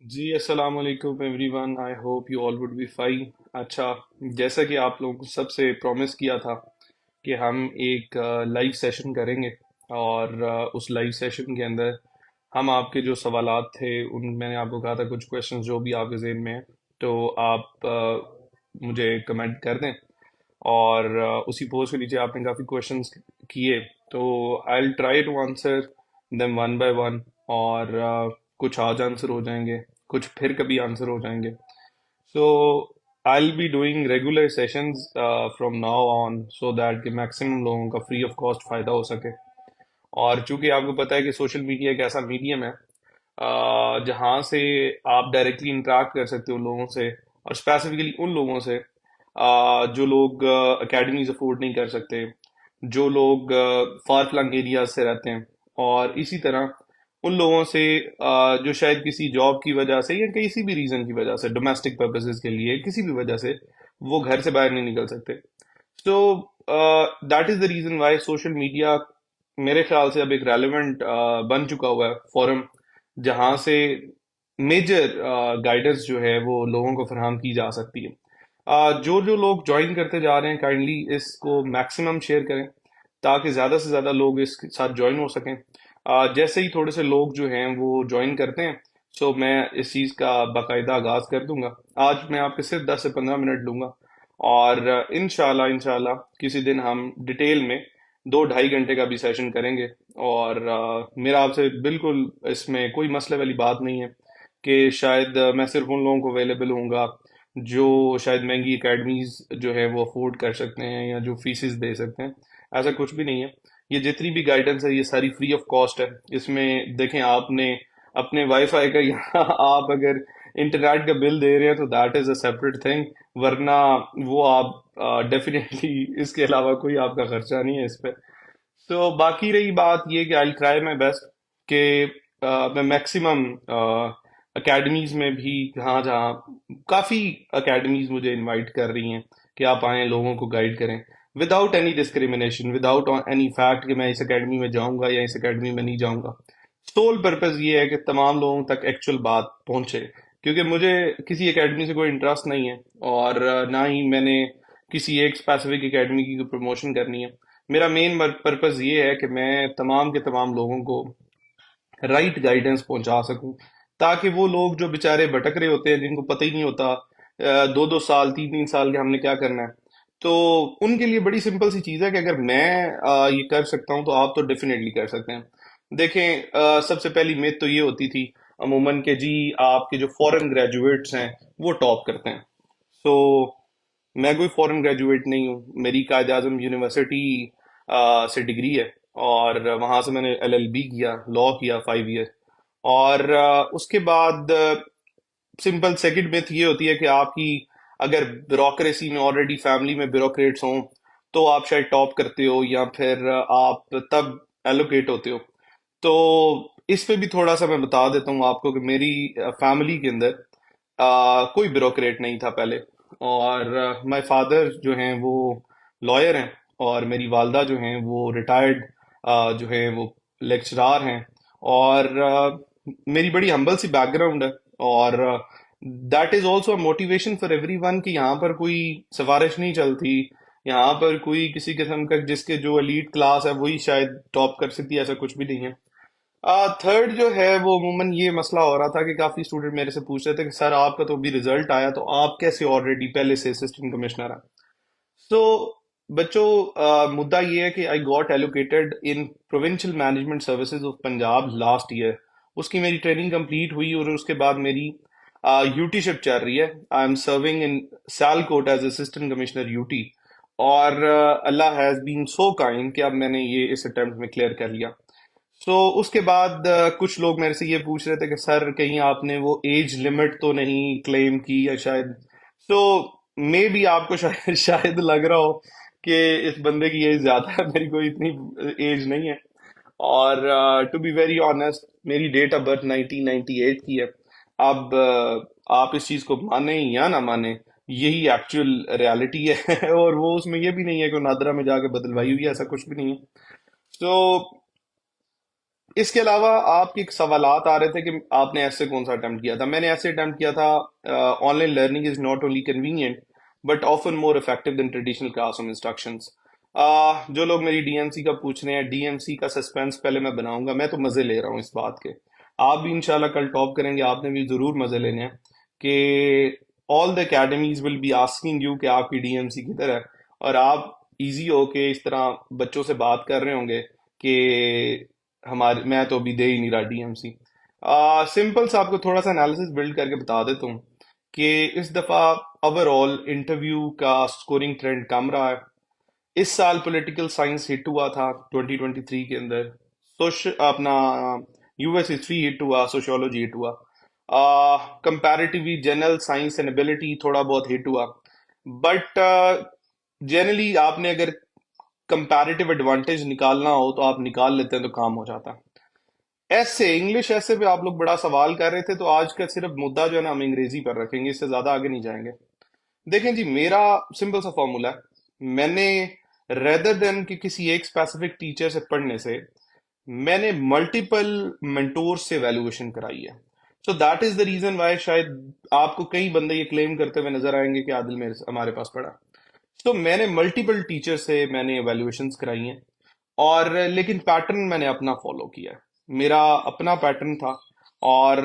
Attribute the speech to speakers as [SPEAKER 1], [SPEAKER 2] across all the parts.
[SPEAKER 1] जी अस्सलाम वालेकुम everyone. I hope you all would be fine. अच्छा, जैसा कि आप लोगों को सबसे प्रॉमिस किया था कि हम एक लाइव सेशन करेंगे और उस लाइव सेशन के अंदर हम आपके जो सवालात थे उन मैंने आपको कहा था कुछ क्वेश्चंस जो भी आपके ज़हन में है तो आप मुझे कमेंट कर दें। और उसी पोस्ट के नीचे आपने काफ़ी क्वेश्चंस किए तो I will try to answer them one by one. और कुछ आज आंसर हो जाएंगे, कुछ फिर कभी आंसर हो जाएंगे। So I will be doing regular sessions from now on so that कि मैक्सिमम लोगों का फ्री ऑफ कॉस्ट फ़ायदा हो सके। और चूंकि आपको पता है कि सोशल मीडिया एक ऐसा मीडियम है जहाँ से आप डायरेक्टली इंटरेक्ट कर सकते हो लोगों से, और स्पेसिफिकली उन लोगों से जो लोग एकेडमीज अफोर्ड नहीं कर सकते, जो लोग फार फ्लंग एरियाज से रहते हैं, और इसी तरह उन लोगों से जो शायद किसी जॉब की वजह से या किसी भी रीजन की वजह से, डोमेस्टिक पर्पसेस के लिए किसी भी वजह से वो घर से बाहर नहीं निकल सकते। तो that is the reason why social media मेरे ख्याल से अब एक रेलेवेंट बन चुका हुआ है फोरम, जहां से मेजर गाइडेंस जो है वो लोगों को फराहम की जा सकती है। जो जो लोग ज्वाइन करते जा रहे हैं काइंडली इसको मैक्सिमम शेयर करें ताकि ज़्यादा से ज़्यादा लोग इसके साथ ज्वाइन हो सकें। जैसे ही थोड़े से लोग जो हैं वो ज्वाइन करते हैं, सो मैं इस चीज़ का बाकायदा आगाज़ कर दूंगा। आज मैं आपके सिर्फ 10 से 15 मिनट लूंगा और इंशाल्लाह इंशाल्लाह किसी दिन हम डिटेल में 2 ढाई घंटे का भी सेशन करेंगे। और मेरा आपसे बिल्कुल इसमें कोई मसले वाली बात नहीं है कि शायद मैं सिर्फ उन लोगों को अवेलेबल होऊंगा जो शायद महंगी एकेडमीज जो है वो अफोर्ड कर सकते हैं या जो फीसिस दे सकते हैं। ऐसा कुछ भी नहीं है। ये जितनी भी गाइडेंस है ये सारी फ्री ऑफ कॉस्ट है। इसमें देखें, आपने अपने वाईफाई का या आप अगर इंटरनेट का बिल दे रहे हैं तो that is a separate thing, वरना वो आप डेफिनेटली इसके अलावा कोई आपका खर्चा नहीं है इस पे। तो बाकी रही बात ये कि आई ट्राई माई बेस्ट कि मैं मैक्सिमम एकेडमीज में भी, जहाँ जहाँ काफ़ी एकेडमीज मुझे इनवाइट कर रही हैं कि आप आएँ लोगों को गाइड करें without any discrimination, without any fact कि मैं इस एकेडमी में जाऊंगा या इस एकेडमी में नहीं जाऊंगा। सोल पर्पस ये है कि तमाम लोगों तक एक्चुअल बात पहुंचे, क्योंकि मुझे किसी एकेडमी से कोई इंटरेस्ट नहीं है और ना ही मैंने किसी एक स्पेसिफिक एकेडमी की प्रमोशन करनी है। मेरा मेन पर्पस ये है कि मैं तमाम के तमाम लोगों को राइट गाइडेंस पहुंचा सकूं, ताकि वो लोग जो बेचारे भटक रहे होते हैं, जिनको पता ही नहीं होता 2-2 साल 3-3 साल के हमने क्या करना है, तो उनके लिए बड़ी सिंपल सी चीज़ है कि अगर मैं ये कर सकता हूं तो आप तो डेफिनेटली कर सकते हैं। देखें, सबसे पहली मिथ तो ये होती थी अमूमन के जी आपके जो फॉरेन ग्रेजुएट्स हैं वो टॉप करते हैं। सो मैं कोई फॉरेन ग्रेजुएट नहीं हूँ। मेरी कायद आजम यूनिवर्सिटी से डिग्री है और वहाँ से मैंने एलएलबी किया, लॉ किया 5 ईयर। और उसके बाद सिंपल सेकंड मिथ ये होती है कि आपकी अगर ब्यूरोक्रेसी में ऑलरेडी फैमिली में ब्यूरोक्रेट्स हों तो आप शायद टॉप करते हो या फिर आप तब एलोकेट होते हो। तो इस पे भी थोड़ा सा मैं बता देता हूँ आपको कि मेरी फैमिली के अंदर कोई ब्यूरोक्रेट नहीं था पहले। और माय फादर जो हैं वो लॉयर हैं और मेरी वालदा जो हैं वो रिटायर्ड जो हैं वो लेक्चरार हैं। और मेरी बड़ी हम्बल सी बैकग्राउंड है। और that is also motivation for everyone कि यहाँ पर कोई सिफारिश नहीं चलती, यहाँ पर कोई किसी किस्म का जिसके जो एलीट क्लास है वही शायद टॉप कर सकती है, ऐसा कुछ भी नहीं है। थर्ड जो है वो अमूमन ये मसला हो रहा था कि काफी स्टूडेंट मेरे से पूछ रहे थे कि सर आपका तो अभी रिजल्ट आया तो आप कैसे ऑलरेडी पहले से असिस्टेंट कमिश्नर हैं। सो बच्चों, मुद्दा ये है कि I got allocated in provincial management services of Punjab last year. उसकी मेरी ट्रेनिंग कंप्लीट हुई और उसके बाद मेरी यूटी शिप चल रही है। I am serving in Sialkot as assistant commissioner UT. और Allah has been so kind कि अब मैंने ये इस अटेम्प्ट में क्लियर कर लिया। सो उसके बाद कुछ लोग मेरे से ये पूछ रहे थे कि सर कहीं आपने वो एज लिमिट तो नहीं क्लेम की या शायद। सो मे बी आपको शायद शायद लग रहा हो कि इस बंदे की एज ज्यादा है, मेरी कोई इतनी एज नहीं है। और टू बी वेरी ऑनेस्ट मेरी डेट ऑफ बर्थ 1998 की है। अब आप इस चीज को माने या ना माने, यही एक्चुअल रियलिटी है और वो उसमें ये भी नहीं है कि नादरा में जाके बदलवाई हुई है, ऐसा कुछ भी नहीं है। तो इसके अलावा आपके सवालात आ रहे थे कि आपने ऐसे कौन सा अटेम्प्ट किया था। मैंने ऐसे अटेम्प्ट किया था, online learning is not only convenient but often more effective than traditional classroom instructions. जो लोग मेरी डीएमसी का पूछ रहे हैं, डीएमसी का सस्पेंस पहले मैं बनाऊंगा, मैं तो मजे ले रहा हूँ इस बात के। आप भी इंशाल्लाह कल टॉप करेंगे, आपने भी जरूर मजे लेने हैं कि all the academies will be asking you कि आपकी डीएमसी किधर है, और आप इजी हो के इस तरह बच्चों से बात कर रहे होंगे कि हमारे, मैं तो अभी दे ही नहीं रहा डीएमसी। सिंपल सा आपको थोड़ा सा एनालिसिस बिल्ड करके बता देता हूँ कि इस दफा ओवरऑल इंटरव्यू का स्कोरिंग ट्रेंड कम रहा है। इस साल पॉलिटिकल साइंस हिट हुआ था 2023 के अंदर, अपना यूएस हिस्ट्री हिट हुआ, सोशियोलॉजी हिट हुआ, comparatively general science and ability थोड़ा बहुत हिट हुआ। बट जनरली आपने अगर कंपैरेटिव एडवांटेज निकालना हो तो आप निकाल लेते हैं तो काम हो जाता है। ऐसे इंग्लिश ऐसे पे आप लोग बड़ा सवाल कर रहे थे, तो आज का सिर्फ मुद्दा जो है ना हम अंग्रेजी पर रखेंगे, इससे ज्यादा आगे नहीं जाएंगे। देखें जी, मेरा सिंपल सा फॉर्मूला है। मैंने रेदर देन कि किसी एक स्पेसिफिक टीचर से पढ़ने से, मैंने मल्टीपल मेंटोर से वैल्यूएशन कराई है। So that is the reason why शायद आपको कई बंदे ये क्लेम करते हुए नजर आएंगे कि आदिल मेरे हमारे पास पढ़ा। तो मैंने मल्टीपल टीचर से मैंने वैल्यूएशंस कराई हैं, और लेकिन पैटर्न मैंने अपना फॉलो किया है। मेरा अपना पैटर्न था, और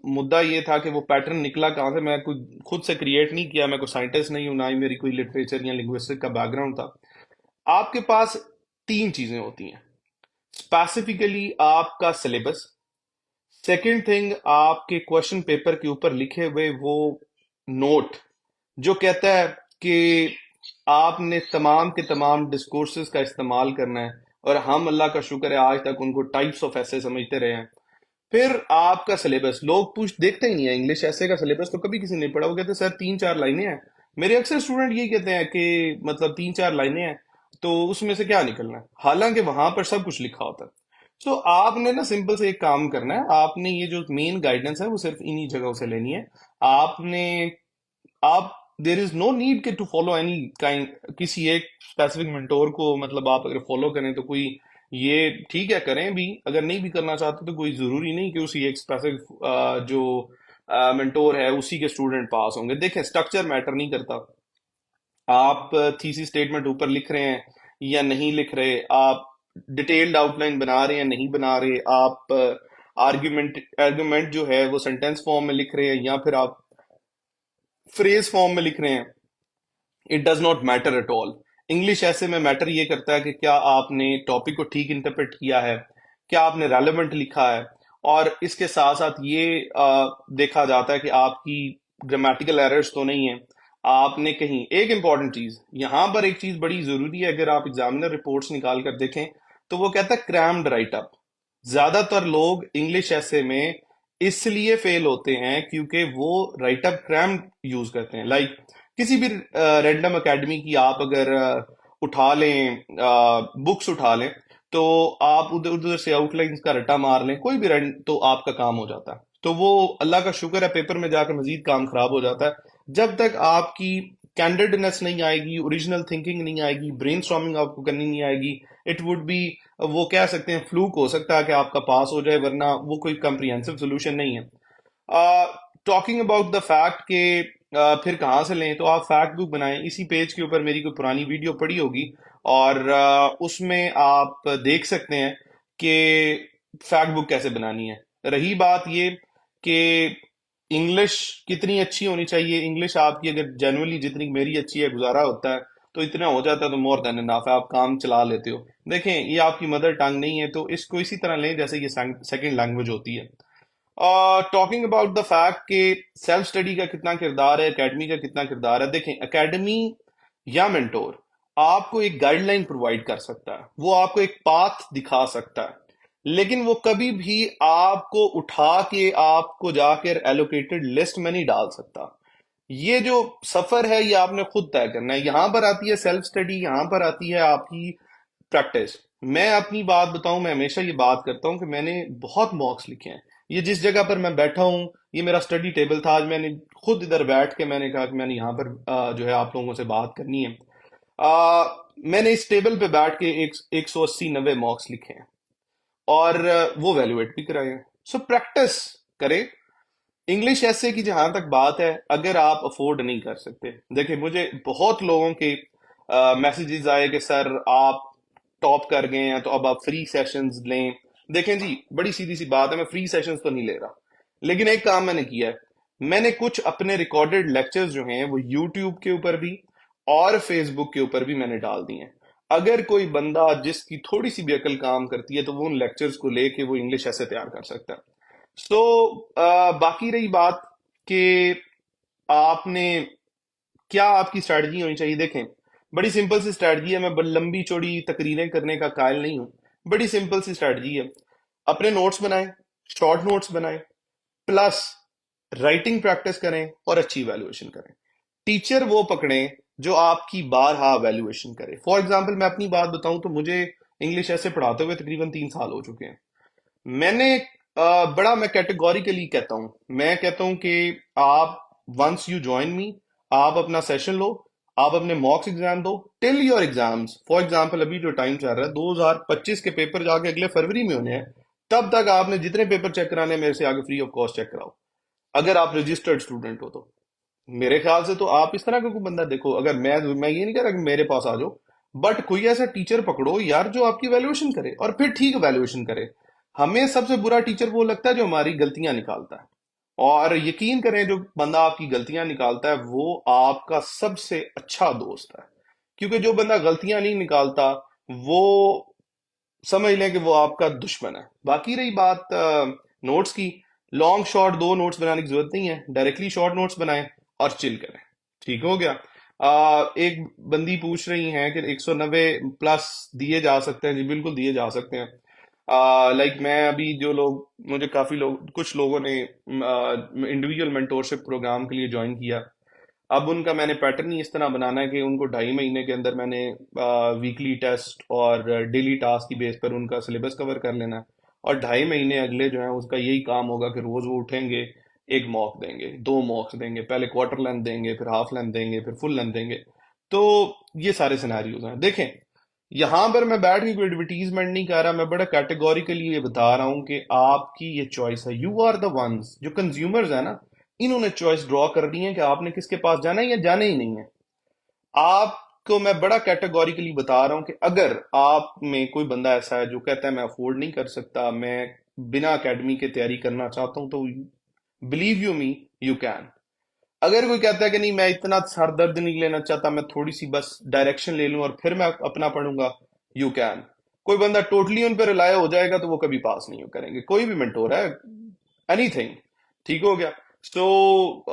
[SPEAKER 1] मुद्दा ये था कि वो पैटर्न निकला कहाँ से। मैं कोई खुद से क्रिएट नहीं किया, मैं कोई साइंटिस्ट नहीं हूं, ना ही मेरी कोई लिटरेचर या लिंग्विस्टिक का बैकग्राउंड था। आपके पास तीन चीजें होती हैं स्पेसिफिकली: आपका सिलेबस, सेकंड थिंग आपके क्वेश्चन पेपर के ऊपर लिखे हुए वो नोट जो कहता है कि आपने तमाम के तमाम डिस्कोर्सेज का इस्तेमाल करना है, और हम अल्लाह का शुक्र है आज तक उनको टाइप्स ऑफ ऐसे समझते रहे हैं। फिर आपका सिलेबस, लोग पूछ देखते ही नहीं है इंग्लिश ऐसे का सिलेबस तो कभी किसी ने पढ़ा, वो कहते हैं सर तीन चार लाइनें हैं। मेरे अक्सर स्टूडेंट यही कहते हैं कि मतलब तीन चार लाइनें हैं तो उसमें से क्या निकलना है, हालांकि वहां पर सब कुछ लिखा होता है। तो आपने ना सिंपल से एक काम करना है, आपने ये जो मेन गाइडेंस है वो सिर्फ इन्हीं जगहों से लेनी है। आपने आप देर इज नो नीड के टू फॉलो एनी काइंड किसी एक स्पेसिफिक मेंटोर को, मतलब आप अगर फॉलो करें तो कोई, ये ठीक है करें भी, अगर नहीं भी करना चाहते तो कोई जरूरी नहीं कि उसी एक स्पेसिफिक जो मेंटोर है उसी के स्टूडेंट पास होंगे। देखें, स्ट्रक्चर मैटर नहीं करता। आप थीसिस स्टेटमेंट ऊपर लिख रहे हैं या नहीं लिख रहे, आप डिटेल्ड आउटलाइन बना रहे हैं नहीं बना रहे, आप आर्ग्यूमेंट आर्ग्यूमेंट जो है वो सेंटेंस फॉर्म में लिख रहे हैं या फिर आप फ्रेज फॉर्म में लिख रहे हैं, it does not matter at all. English ऐसे में मैटर ये करता है कि क्या आपने टॉपिक को ठीक इंटरप्रेट किया है, क्या आपने रेलेवेंट लिखा है, और इसके साथ साथ ये देखा जाता है कि आपकी ग्रामेटिकल एरर्स तो नहीं है। आपने कहीं एक इंपॉर्टेंट चीज, यहां पर एक चीज बड़ी जरूरी है, अगर आप एग्जामिनर रिपोर्ट्स निकाल कर देखें तो वो कहता है क्रैम्ड राइट अप। ज्यादातर लोग इंग्लिश ऐसे में इसलिए फेल होते हैं क्योंकि वो राइट अप क्रैम्ड यूज करते हैं। लाइक किसी भी रैंडम एकेडमी की आप अगर उठा लें, बुक्स उठा लें, तो आप उधर उधर से आउटलाइंस का रट्टा मार लें कोई भी रैंड, तो आपका काम हो जाता है। तो वो अल्लाह का शुक्र है पेपर में जाकर मजीद काम खराब हो जाता है। जब तक आपकी कैंडिडनेस नहीं आएगी, ओरिजिनल थिंकिंग नहीं आएगी, ब्रेन आपको करनी नहीं आएगी, इट वुड बी, वो कह सकते हैं फ्लूक हो सकता है कि आपका पास हो जाए, वरना वो कोई कम्प्रिहेंसिव सोल्यूशन नहीं है। टॉकिंग अबाउट द फैक्ट के फिर कहाँ से लें, तो आप फैक्ट बुक बनाएं। इसी पेज के ऊपर मेरी कोई पुरानी वीडियो पड़ी होगी, और उसमें आप देख सकते हैं कि फैक्ट बुक कैसे बनानी है। रही बात ये कि इंग्लिश कितनी अच्छी होनी चाहिए, इंग्लिश आपकी अगर जनरली जितनी मेरी अच्छी है, गुजारा होता है तो इतना हो जाता है तो मोर देन इनफ है, आप काम चला लेते हो। देखें, ये आपकी मदर टंग नहीं है तो इसको इसी तरह लें जैसे ये सेकंड लैंग्वेज होती है। टॉकिंग अबाउट द फैक्ट कि सेल्फ स्टडी का कितना किरदार है, एकेडमी का कितना किरदार है। देखें, एकेडमी या मेंटोर आपको एक गाइडलाइन प्रोवाइड कर सकता है, वो आपको एक पाथ दिखा सकता है, लेकिन वो कभी भी आपको उठा के आपको जाकर एलोकेटेड लिस्ट में नहीं डाल सकता। ये जो सफर है ये आपने खुद तय करना है। यहां पर आती है सेल्फ स्टडी, यहां पर आती है आपकी प्रैक्टिस। मैं अपनी बात बताऊं, मैं हमेशा ये बात करता हूं कि मैंने बहुत मॉक्स लिखे हैं। ये जिस जगह पर मैं बैठा हूं, ये मेरा स्टडी टेबल था। आज मैंने खुद इधर बैठ के मैंने कहा कि मैंने यहाँ पर जो है आप लोगों से बात करनी है। मैंने इस टेबल पे बैठ के एक 180 90 मॉक्स लिखे हैं, और वो वैल्यूएट भी कराए हैं। सो प्रैक्टिस करें। इंग्लिश ऐसे की जहां तक बात है, अगर आप अफोर्ड नहीं कर सकते, देखिए मुझे बहुत लोगों के मैसेजेस आए कि सर आप टॉप कर गए हैं तो अब आप फ्री सेशंस लें। देखें जी, बड़ी सीधी सी बात है, मैं फ्री सेशंस तो नहीं ले रहा, लेकिन एक काम मैंने किया है। मैंने कुछ अपने रिकॉर्डेड लेक्चर्स जो हैं वो यूट्यूब के ऊपर भी और फेसबुक के ऊपर भी मैंने डाल दिए हैं। अगर कोई बंदा जिसकी थोड़ी सी भी अकल काम करती है तो वो उन लेक्चर्स को लेके वो इंग्लिश ऐसे तैयार कर सकता है। सो बाकी रही बात कि आपने क्या आपकी स्ट्रैटेजी होनी चाहिए, देखें बड़ी सिंपल सी स्ट्रैटेजी है। मैं लंबी चौड़ी तकरीरें करने का कायल नहीं हूं। बड़ी सिंपल सी स्ट्रैटेजी है। अपने नोट्स बनाएं, शॉर्ट नोट्स बनाएं, प्लस राइटिंग प्रैक्टिस करें और अच्छी वैल्यूएशन करें। टीचर वो पकड़ें जो आपकी बारहा वैल्यूएशन करे। फॉर एग्जाम्पल मैं अपनी बात बताऊं तो मुझे इंग्लिश ऐसे पढ़ाते हुए तकरीबन 3 साल हो चुके हैं। मैंने बड़ा मैं कैटेगोरिकली कहता हूं, मैं कहता हूं कि आप वंस यू ज्वाइन मी, आप अपना सेशन लो, आप अपने मॉक्स एग्जाम दो till your exams. For example अभी जो टाइम चल रहा है 2025 के पेपर जाके अगले फरवरी में होने हैं, तब तक आपने जितने पेपर चेक कराने हैं मेरे से आगे फ्री ऑफ कॉस्ट चेक कराओ, अगर आप रजिस्टर्ड स्टूडेंट हो तो। मेरे ख्याल से तो आप इस तरह का कोई बंदा देखो, अगर मैं ये नहीं कह रहा कि मेरे पास आ जाओ, बट कोई ऐसा टीचर पकड़ो यार जो आपकी वैल्यूएशन करे और फिर ठीक वैल्यूएशन करे। हमें सबसे बुरा टीचर वो लगता है जो हमारी गलतियां निकालता है, और यकीन करें जो बंदा आपकी गलतियां निकालता है वो आपका सबसे अच्छा दोस्त है। क्योंकि जो बंदा गलतियां नहीं निकालता वो समझ लें कि वो आपका दुश्मन है। बाकी रही बात नोट्स की, लॉन्ग शॉर्ट दो नोट्स बनाने की जरूरत नहीं है, डायरेक्टली शॉर्ट नोट्स बनाएं और चिल करें। ठीक हो गया। एक बंदी पूछ रही हैं कि 190 प्लस दिए जा सकते हैं। जी बिल्कुल दिए जा सकते हैं। लाइक मैं अभी जो लोग, मुझे काफी लोग, कुछ लोगों ने इंडिविजुअल मेंटोरशिप प्रोग्राम के लिए ज्वाइन किया। अब उनका मैंने पैटर्न ही इस तरह बनाना है कि उनको 2.5 महीने के अंदर मैंने वीकली टेस्ट और डेली टास्क की बेस पर उनका सिलेबस कवर कर लेना है। और 2.5 महीने अगले जो है उसका यही काम होगा कि रोज वो उठेंगे, एक मॉक देंगे, दो मॉक्स देंगे, पहले क्वार्टर लेंथ देंगे, फिर हाफ लेंथ देंगे, फिर फुल लेंथ देंगे। तो ये सारे सिनेरियोज हैं। देखें, यहां पर मैं बैठ के कोई एडवर्टीजमेंट नहीं कर रहा, मैं बड़ा कैटेगोरिकली ये बता रहा हूं कि आपकी ये चॉइस है। यू आर द वंस, जो कंज्यूमर्स है ना, इन्होंने चॉइस ड्रॉ करनी है कि आपने किसके पास जाना है या जाना ही नहीं है। आपको मैं बड़ा कैटेगोरिकली बता रहा हूं कि अगर आप में कोई बंदा ऐसा है जो कहता है मैं अफोर्ड नहीं कर सकता, मैं बिना एकेडमी के तैयारी करना चाहता हूं, तो believe you me, you can. अगर कोई कहता है कि नहीं मैं इतना सर दर्द नहीं लेना चाहता, मैं थोड़ी सी बस डायरेक्शन ले लूं और फिर मैं अपना पढ़ूंगा, यू कैन। कोई बंदा टोटली उन पर रिलाय हो जाएगा तो वो कभी पास नहीं करेंगे, कोई भी मेंटोर है, एनीथिंग। ठीक हो गया। सो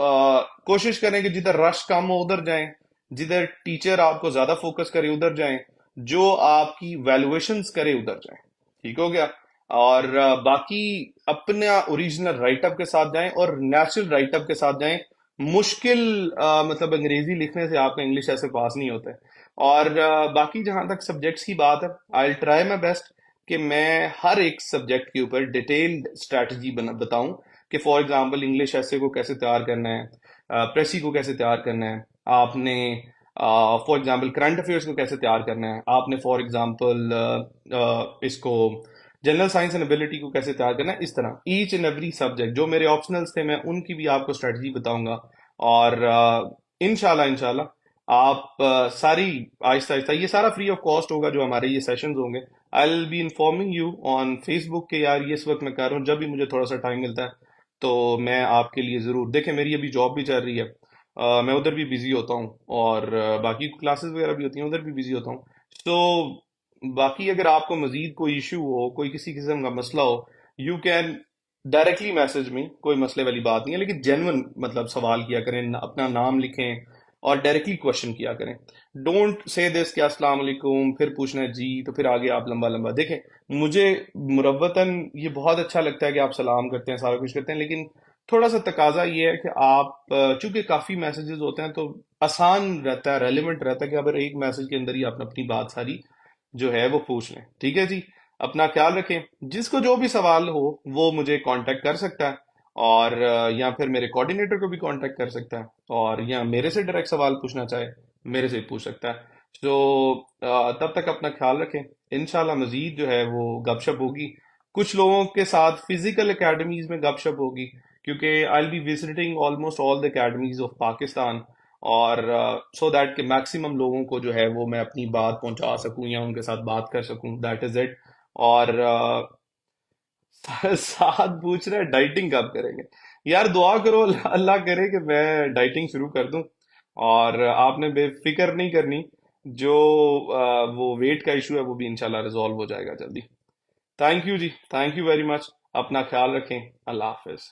[SPEAKER 1] कोशिश करें कि जिधर रश कम हो उधर जाएं, जिधर टीचर आपको ज्यादा फोकस करे उधर जाएं, जो आपकी वैल्यूएशंस करे उधर जाएं। ठीक हो गया। और बाकी अपना ओरिजिनल राइटअप के साथ जाएं और नेचुरल राइटअप के साथ जाएं। मुश्किल मतलब अंग्रेजी लिखने से आपका इंग्लिश ऐसे पास नहीं होता है। और बाकी जहां तक सब्जेक्ट्स की बात है, आई ट्राई माई बेस्ट कि मैं हर एक सब्जेक्ट के ऊपर डिटेल्ड स्ट्रैटेजी बताऊं कि फॉर एग्जांपल इंग्लिश ऐसे को कैसे तैयार करना है, प्रेसी को कैसे तैयार करना है आपने, फॉर एग्जांपल करंट अफेयर्स को कैसे तैयार करना है आपने, फॉर एग्जांपल इसको जनरल साइंस एंड एबिलिटी को कैसे तैयार करना है। इस तरह ईच एंड एवरी सब्जेक्ट जो मेरे ऑप्शनल्स थे मैं उनकी भी आपको स्ट्रेटजी बताऊंगा। और इंशाल्लाह इंशाल्लाह आप सारी आहिस्ता आहिस्ता, ये सारा फ्री ऑफ कॉस्ट होगा जो हमारे ये सेशंस होंगे। आई will B informing you on Facebook के। यार ये इस वक्त मैं कर रहा हूँ, जब भी मुझे थोड़ा सा टाइम मिलता है तो मैं आपके लिए ज़रूर, देखें मेरी अभी जॉब भी चल रही है, मैं उधर भी बिजी होता हूँ, और बाकी क्लासेस वगैरह भी होती हैं उधर भी बिजी होता हूँ। तो बाकी अगर आपको मजीद कोई इशू हो, कोई किसी किस्म का मसला हो, यू कैन डायरेक्टली मैसेज में, कोई मसले वाली बात नहीं है, लेकिन जेन्युइन मतलब सवाल किया करें, अपना नाम लिखें और डायरेक्टली क्वेश्चन किया करें। डोंट से दिस कि अस्सलाम वालेकुम फिर पूछना है जी, तो फिर आगे आप लंबा लंबा देखें। मुझे मुरव्वतन ये बहुत अच्छा लगता है कि आप सलाम करते हैं, सारा कुछ करते हैं, लेकिन थोड़ा सा तकाजा ये है कि आप चूंकि काफी मैसेजेस होते हैं तो आसान रहता है, रेलिवेंट रहता है कि अगर एक मैसेज के अंदर ही आप अपनी बात सारी जो है वो पूछ लें। ठीक है जी। अपना ख्याल रखें। जिसको जो भी सवाल हो वो मुझे कांटेक्ट कर सकता है, और या फिर मेरे कोऑर्डिनेटर को भी कांटेक्ट कर सकता है, और या मेरे से डायरेक्ट सवाल पूछना चाहे मेरे से भी पूछ सकता है। तो तब तक अपना ख्याल रखें। इंशाल्लाह मजीद जो है वो गपशप होगी। कुछ लोगों के साथ फिजिकल एकेडमीज में गपशप होगी, क्योंकि आई will be visiting almost all the academies of Pakistan, और सो दैट कि मैक्सिमम लोगों को जो है वो मैं अपनी बात पहुंचा सकूं या उनके साथ बात कर सकूं, दैट इज इट। और साथ पूछ रहे डाइटिंग कब करेंगे? यार दुआ करो, अल्लाह करे कि मैं डाइटिंग शुरू कर दूं, और आपने बेफिक्र नहीं करनी। जो वो वेट का इशू है वो भी इंशाल्लाह रिजॉल्व हो जाएगा जल्दी। Thank you ji, thank you very much. अपना ख्याल रखें। अल्लाह हाफिज।